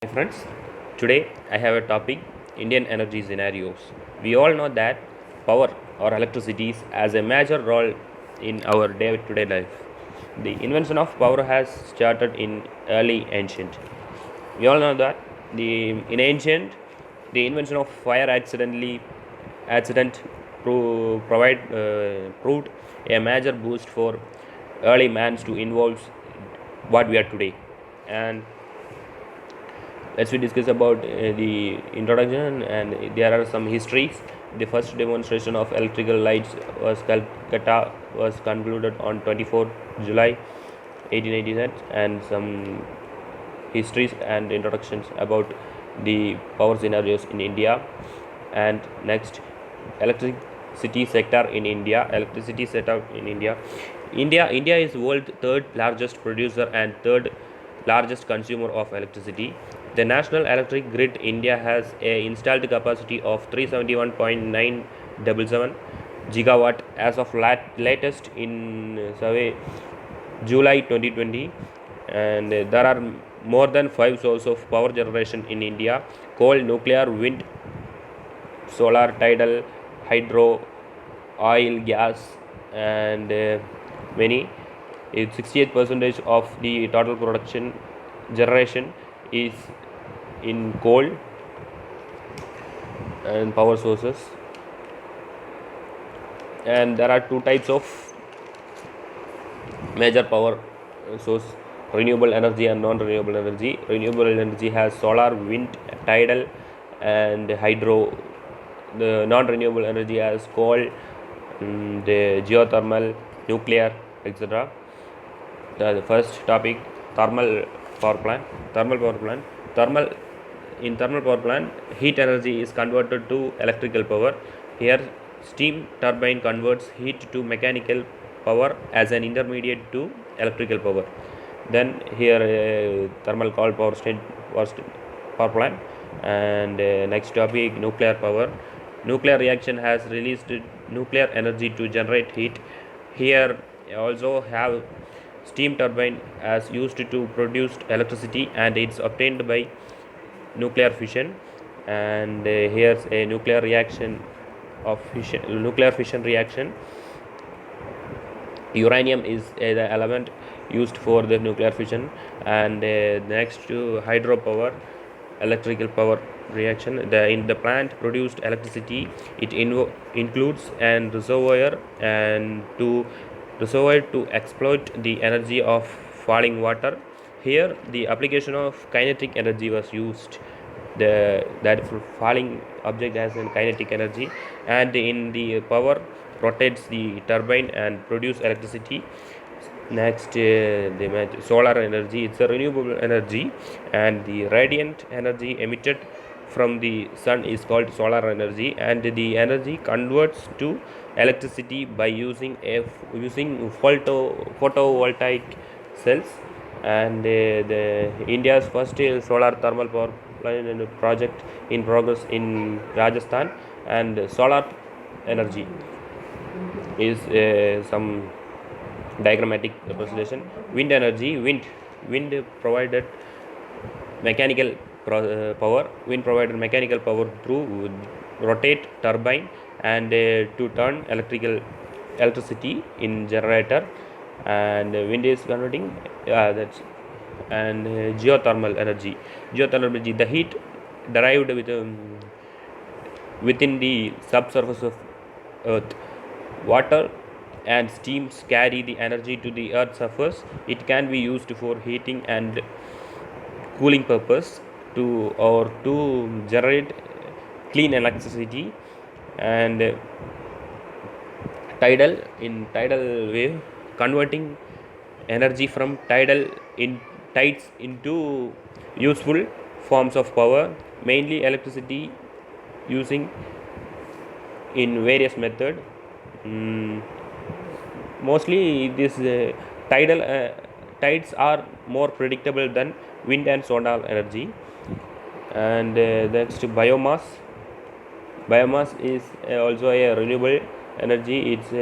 Hi friends, today I have a topic Indian energy scenarios. We all know that power or electricity has a major role in our day to day life. The invention of power has started in early ancient. We all know that in ancient the invention of fire accident proved a major boost for early mans to involve what we are today. And let's we discuss about the introduction, and there are some histories. The first demonstration of electrical lights was Calcutta was concluded on 24 July 1887, and some histories and introductions about the power scenarios in India. And next, electricity sector in India. Electricity sector in India. India is world third largest producer and third largest consumer of electricity. The National Electric Grid India has a installed capacity of 371.977 gigawatt as of latest in survey July 2020, and there are more than 5 sources of power generation in India: coal, nuclear, wind, solar, tidal, hydro, oil, gas, and many. It's 68% of the total production generation is in coal and power sources. And there are two types of major power source: renewable energy and non-renewable energy. Renewable energy has solar, wind, tidal, and hydro. The non-renewable energy has coal, the geothermal, nuclear, etc. The first topic: thermal power plant. Thermal In thermal power plant, heat energy is converted to electrical power. Here, steam turbine converts heat to mechanical power as an intermediate to electrical power. Then here, thermal coal power plant. And next topic: nuclear power. Nuclear reaction has released nuclear energy to generate heat. Here also have steam turbine as used to produce electricity, and it's obtained by nuclear fission. And here's a nuclear fission reaction. Uranium is the element used for the nuclear fission. And next to hydropower, electrical power reaction. In the plant produced electricity, it includes an reservoir to exploit the energy of falling water. Here the application of kinetic energy was used. That falling object has a kinetic energy, and in the power rotates the turbine and produce electricity. Next, the solar energy. It's a renewable energy, and the radiant energy emitted from the sun is called solar energy, and the energy converts to electricity by using photovoltaic cells. And the India's first solar thermal power plant project in progress in Rajasthan. And solar energy is some diagrammatic representation. Wind energy. Wind provided mechanical power. Wind provided mechanical power through rotate turbine and to turn electricity in generator. And wind is converting that's and geothermal energy. The heat derived within the subsurface of earth. Water and steams carry the energy to the earth's surface. It can be used for heating and cooling purpose to generate clean electricity. And tidal wave, converting energy from tides into useful forms of power, mainly electricity, using in various method. Mostly this tidal tides are more predictable than wind and solar energy. And next, biomass is also a renewable energy. It's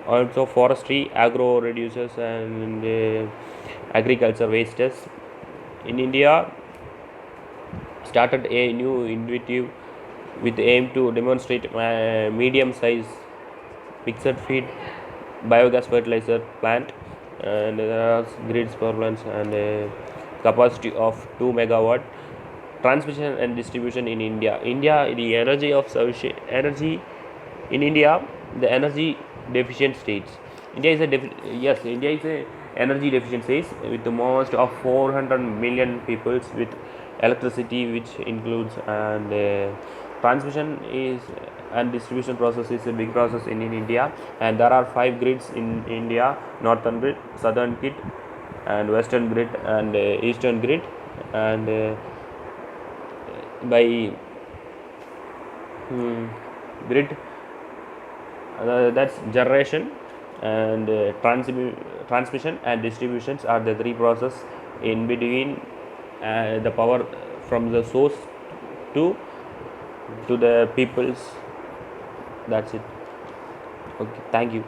also forestry, agro reduces, and agriculture wastes. in India started a new initiative with aim to demonstrate medium size mixed feed biogas fertilizer plant, and there are grids power plants and a capacity of 2 megawatt. Transmission and distribution in India. The energy of sufficient energy in India, the energy deficient states. India is a yes, India is a energy deficient states with the most of 400 million peoples with electricity, which includes and transmission is and distribution process is a big process in India, and there are 5 grids in India: northern grid, southern grid, and western grid, and eastern grid, and by grid, that's generation, and transmission and distributions are the three process in between the power from the source to the peoples. That's it. Okay, thank you.